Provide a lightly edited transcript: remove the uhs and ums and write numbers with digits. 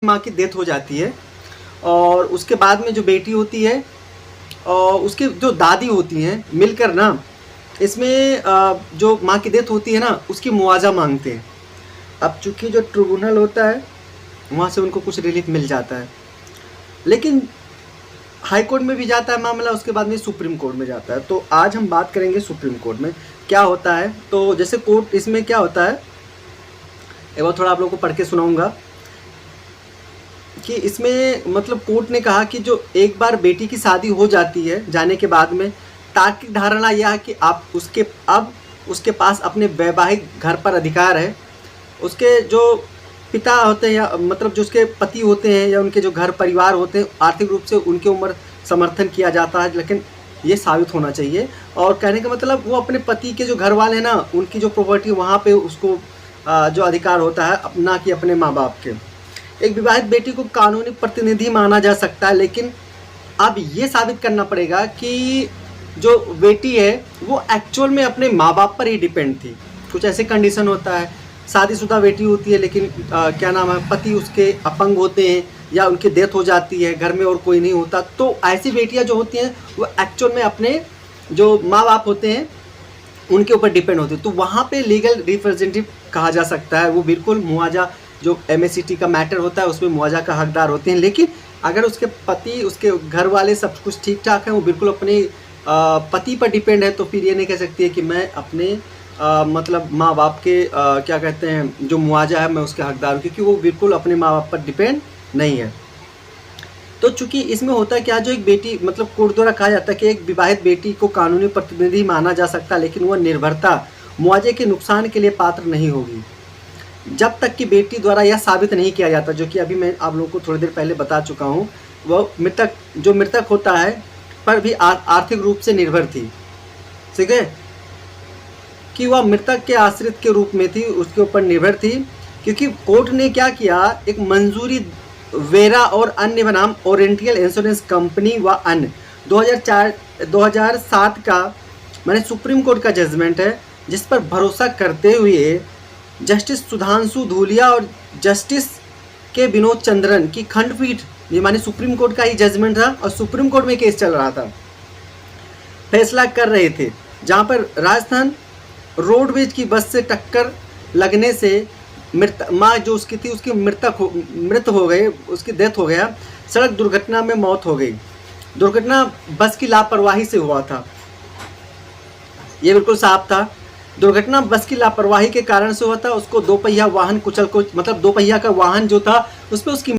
माँ की डेथ हो जाती है और उसके बाद में जो बेटी होती है और उसकी जो दादी होती हैं मिलकर ना इसमें जो माँ की डेथ होती है ना उसकी मुआवजा मांगते हैं। अब चूंकि जो ट्रिब्यूनल होता है वहाँ से उनको कुछ रिलीफ मिल जाता है, लेकिन हाई कोर्ट में भी जाता है मामला, उसके बाद में सुप्रीम कोर्ट में जाता है। तो आज हम बात करेंगे सुप्रीम कोर्ट में क्या होता है। तो जैसे कोर्ट इसमें क्या होता है एक बार थोड़ा आप लोगों को पढ़ के सुनाऊंगा कि इसमें मतलब कोर्ट ने कहा कि जो एक बार बेटी की शादी हो जाती है जाने के बाद में तार्किक धारणा यह है कि आप उसके पास अपने वैवाहिक घर पर अधिकार है। उसके जो पिता होते हैं या मतलब जो उसके पति होते हैं या उनके जो घर परिवार होते हैं आर्थिक रूप से उनके उम्र समर्थन किया जाता है, लेकिन ये साबित होना चाहिए। और कहने का मतलब वो अपने पति के जो घर वाले हैं ना उनकी जो प्रॉपर्टी वहाँ पे उसको जो अधिकार होता है अपना कि अपने माँ बाप के। एक विवाहित बेटी को कानूनी प्रतिनिधि माना जा सकता है, लेकिन अब ये साबित करना पड़ेगा कि जो बेटी है वो एक्चुअल में अपने माँ बाप पर ही डिपेंड थी। कुछ ऐसे कंडीशन होता है, शादीशुदा बेटी होती है लेकिन क्या नाम है पति उसके अपंग होते हैं या उनकी डेथ हो जाती है, घर में और कोई नहीं होता, तो ऐसी बेटियां जो होती हैं वो एक्चुअल में अपने जो माँ बाप होते हैं उनके ऊपर डिपेंड होती है। तो वहाँ पे लीगल रिप्रेजेंटेटिव कहा जा सकता है, वो बिल्कुल मुआवजा जो एमएससीटी का मैटर होता है उसमें मुआवजा का हकदार होते हैं। लेकिन अगर उसके पति उसके घर वाले सब कुछ ठीक ठाक है, वो बिल्कुल अपने पति पर डिपेंड है, तो फिर ये नहीं कह सकती है कि मैं अपने मतलब माँ बाप के क्या कहते हैं जो मुआवजा है मैं उसके हकदार हूँ, क्योंकि वो बिल्कुल अपने माँ बाप पर डिपेंड नहीं है। तो चूंकि इसमें होता है क्या, जो एक बेटी मतलब कोर्ट द्वारा कहा जाता है कि एक विवाहित बेटी को कानूनी प्रतिनिधि माना जा सकता है, लेकिन वह निर्भरता मुआवजे के नुकसान के लिए पात्र नहीं होगी जब तक कि बेटी द्वारा यह साबित नहीं किया जाता, जो कि अभी मैं आप लोगों को थोड़ी देर पहले बता चुका हूँ। वह मृतक होता है पर भी आर्थिक रूप से निर्भर थी, ठीक है, कि वह मृतक के आश्रित के रूप में थी, उसके ऊपर निर्भर थी। क्योंकि कोर्ट ने क्या किया, एक मंजूरी वेरा और अन्य बनाम ओरिएंटल इंश्योरेंस कंपनी व अन्य 2007 का माने सुप्रीम कोर्ट का जजमेंट है, जिस पर भरोसा करते हुए जस्टिस सुधांशु धूलिया और जस्टिस के विनोद चंद्रन की खंडपीठ, ये माने सुप्रीम कोर्ट का ही जजमेंट था और सुप्रीम कोर्ट में केस चल रहा था, फैसला कर रहे थे, जहां पर राजस्थान रोडवेज की बस से टक्कर लगने से माँ जो उसकी थी उसकी मृत हो गए, उसकी डेथ हो गया। सड़क दुर्घटना में मौत हो गई। दुर्घटना बस की लापरवाही से हुआ था, ये बिल्कुल साफ था। दुर्घटना बस की लापरवाही के कारण से हुआ था। उसको दो पहिया वाहन कुचल को मतलब दो पहिया का वाहन जो था उस पर उसकी